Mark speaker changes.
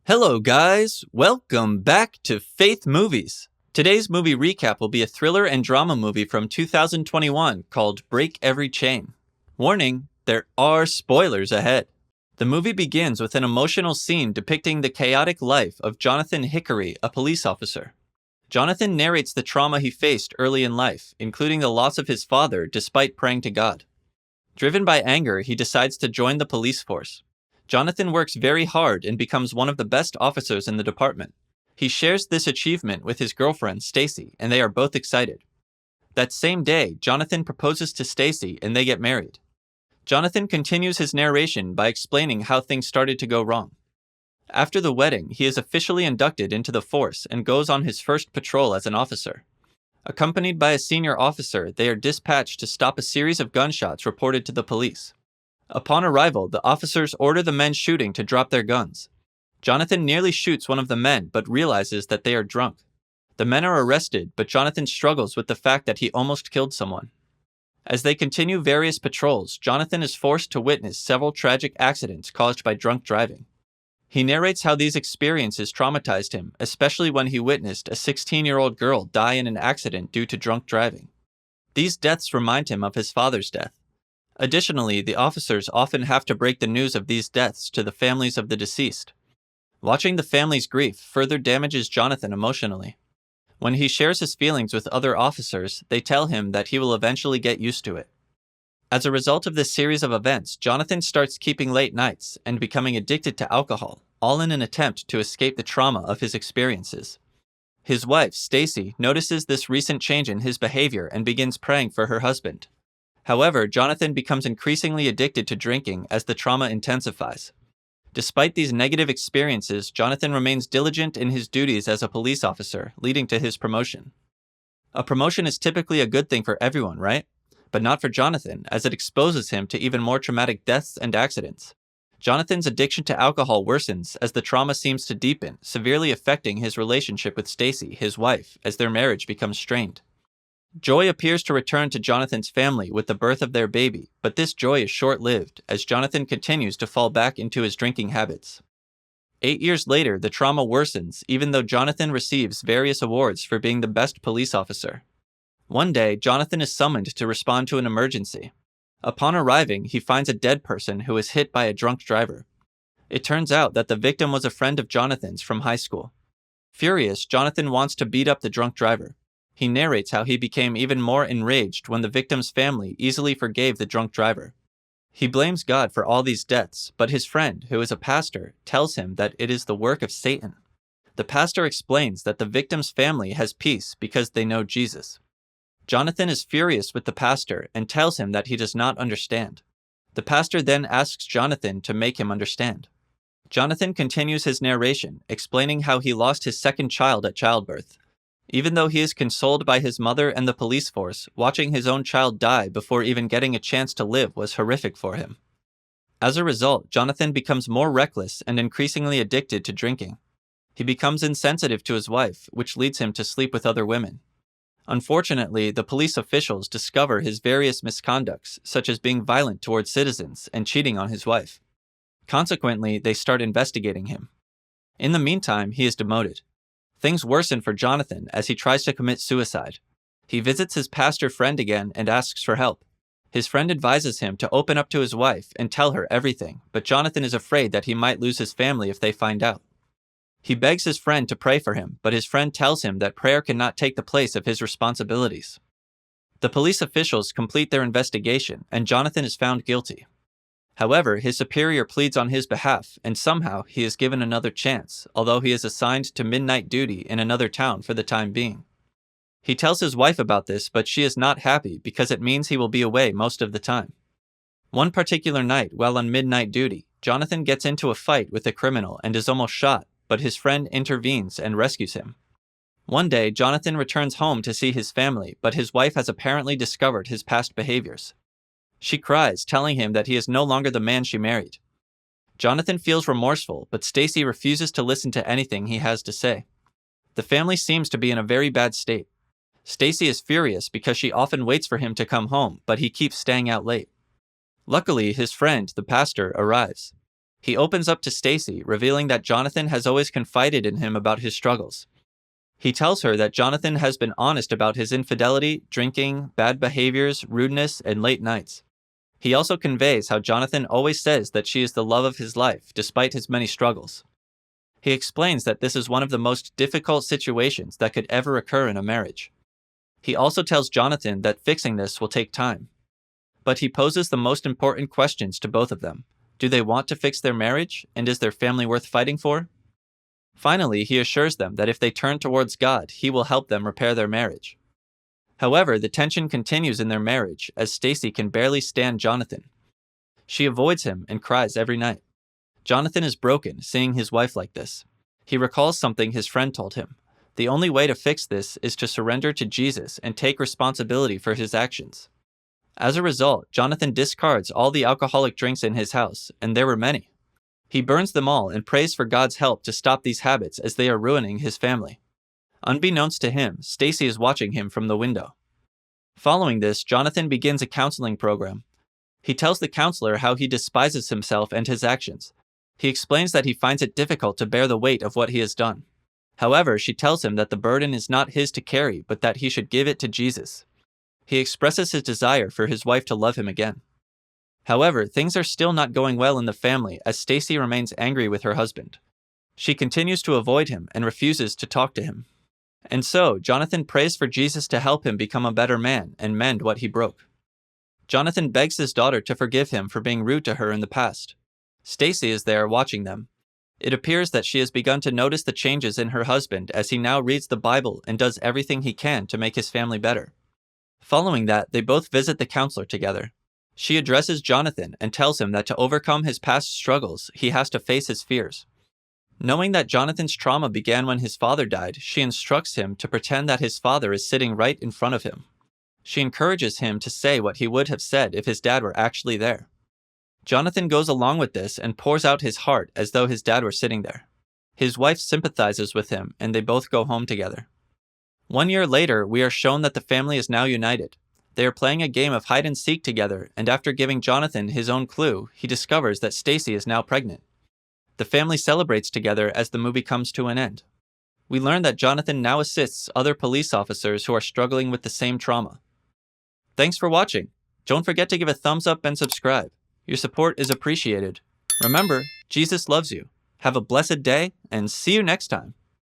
Speaker 1: Hello, guys. Welcome back to Faith Movies. Today's movie recap will be a thriller and drama movie from 2021 called Break Every Chain. Warning, there are spoilers ahead. The movie begins with an emotional scene depicting the chaotic life of Jonathan Hickory, a police officer. Jonathan narrates the trauma he faced early in life, including the loss of his father despite praying to God. Driven by anger, he decides to join the police force. Jonathan works very hard and becomes one of the best officers in the department. He shares this achievement with his girlfriend, Stacy, and they are both excited. That same day, Jonathan proposes to Stacy and they get married. Jonathan continues his narration by explaining how things started to go wrong. After the wedding, he is officially inducted into the force and goes on his first patrol as an officer. Accompanied by a senior officer, they are dispatched to stop a series of gunshots reported to the police. Upon arrival, the officers order the men shooting to drop their guns. Jonathan nearly shoots one of the men, but realizes that they are drunk. The men are arrested, but Jonathan struggles with the fact that he almost killed someone. As they continue various patrols, Jonathan is forced to witness several tragic accidents caused by drunk driving. He narrates how these experiences traumatized him, especially when he witnessed a 16-year-old girl die in an accident due to drunk driving. These deaths remind him of his father's death. Additionally, the officers often have to break the news of these deaths to the families of the deceased. Watching the family's grief further damages Jonathan emotionally. When he shares his feelings with other officers, they tell him that he will eventually get used to it. As a result of this series of events, Jonathan starts keeping late nights and becoming addicted to alcohol, all in an attempt to escape the trauma of his experiences. His wife, Stacy, notices this recent change in his behavior and begins praying for her husband. However, Jonathan becomes increasingly addicted to drinking as the trauma intensifies. Despite these negative experiences, Jonathan remains diligent in his duties as a police officer, leading to his promotion. A promotion is typically a good thing for everyone, right? But not for Jonathan, as it exposes him to even more traumatic deaths and accidents. Jonathan's addiction to alcohol worsens as the trauma seems to deepen, severely affecting his relationship with Stacy, his wife, as their marriage becomes strained. Joy appears to return to Jonathan's family with the birth of their baby, but this joy is short-lived as Jonathan continues to fall back into his drinking habits. 8 years later, the trauma worsens even though Jonathan receives various awards for being the best police officer. One day, Jonathan is summoned to respond to an emergency. Upon arriving, he finds a dead person who is hit by a drunk driver. It turns out that the victim was a friend of Jonathan's from high school. Furious, Jonathan wants to beat up the drunk driver. He narrates how he became even more enraged when the victim's family easily forgave the drunk driver. He blames God for all these deaths, but his friend, who is a pastor, tells him that it is the work of Satan. The pastor explains that the victim's family has peace because they know Jesus. Jonathan is furious with the pastor and tells him that he does not understand. The pastor then asks Jonathan to make him understand. Jonathan continues his narration, explaining how he lost his second child at childbirth. Even though he is consoled by his mother and the police force, watching his own child die before even getting a chance to live was horrific for him. As a result, Jonathan becomes more reckless and increasingly addicted to drinking. He becomes insensitive to his wife, which leads him to sleep with other women. Unfortunately, the police officials discover his various misconducts, such as being violent towards citizens and cheating on his wife. Consequently, they start investigating him. In the meantime, he is demoted. Things worsen for Jonathan as he tries to commit suicide. He visits his pastor friend again and asks for help. His friend advises him to open up to his wife and tell her everything, but Jonathan is afraid that he might lose his family if they find out. He begs his friend to pray for him, but his friend tells him that prayer cannot take the place of his responsibilities. The police officials complete their investigation, and Jonathan is found guilty. However, his superior pleads on his behalf, and somehow he is given another chance, although he is assigned to midnight duty in another town for the time being. He tells his wife about this, but she is not happy because it means he will be away most of the time. One particular night, while on midnight duty, Jonathan gets into a fight with a criminal and is almost shot, but his friend intervenes and rescues him. One day, Jonathan returns home to see his family, but his wife has apparently discovered his past behaviors. She cries, telling him that he is no longer the man she married. Jonathan feels remorseful, but Stacy refuses to listen to anything he has to say. The family seems to be in a very bad state. Stacy is furious because she often waits for him to come home, but he keeps staying out late. Luckily, his friend, the pastor, arrives. He opens up to Stacy, revealing that Jonathan has always confided in him about his struggles. He tells her that Jonathan has been honest about his infidelity, drinking, bad behaviors, rudeness, and late nights. He also conveys how Jonathan always says that she is the love of his life, despite his many struggles. He explains that this is one of the most difficult situations that could ever occur in a marriage. He also tells Jonathan that fixing this will take time. But he poses the most important questions to both of them. Do they want to fix their marriage, and is their family worth fighting for? Finally, he assures them that if they turn towards God, he will help them repair their marriage. However, the tension continues in their marriage as Stacy can barely stand Jonathan. She avoids him and cries every night. Jonathan is broken seeing his wife like this. He recalls something his friend told him. The only way to fix this is to surrender to Jesus and take responsibility for his actions. As a result, Jonathan discards all the alcoholic drinks in his house, and there were many. He burns them all and prays for God's help to stop these habits as they are ruining his family. Unbeknownst to him, Stacy is watching him from the window. Following this, Jonathan begins a counseling program. He tells the counselor how he despises himself and his actions. He explains that he finds it difficult to bear the weight of what he has done. However, she tells him that the burden is not his to carry, but that he should give it to Jesus. He expresses his desire for his wife to love him again. However, things are still not going well in the family as Stacy remains angry with her husband. She continues to avoid him and refuses to talk to him. And so, Jonathan prays for Jesus to help him become a better man and mend what he broke. Jonathan begs his daughter to forgive him for being rude to her in the past. Stacy is there watching them. It appears that she has begun to notice the changes in her husband as he now reads the Bible and does everything he can to make his family better. Following that, they both visit the counselor together. She addresses Jonathan and tells him that to overcome his past struggles, he has to face his fears. Knowing that Jonathan's trauma began when his father died, she instructs him to pretend that his father is sitting right in front of him. She encourages him to say what he would have said if his dad were actually there. Jonathan goes along with this and pours out his heart as though his dad were sitting there. His wife sympathizes with him, and they both go home together. 1 year later, we are shown that the family is now united. They are playing a game of hide and seek together, and after giving Jonathan his own clue, he discovers that Stacy is now pregnant. The family celebrates together as the movie comes to an end. We learn that Jonathan now assists other police officers who are struggling with the same trauma. Thanks for watching. Don't forget to give a thumbs up and subscribe. Your support is appreciated. Remember, Jesus loves you. Have a blessed day, and see you next time.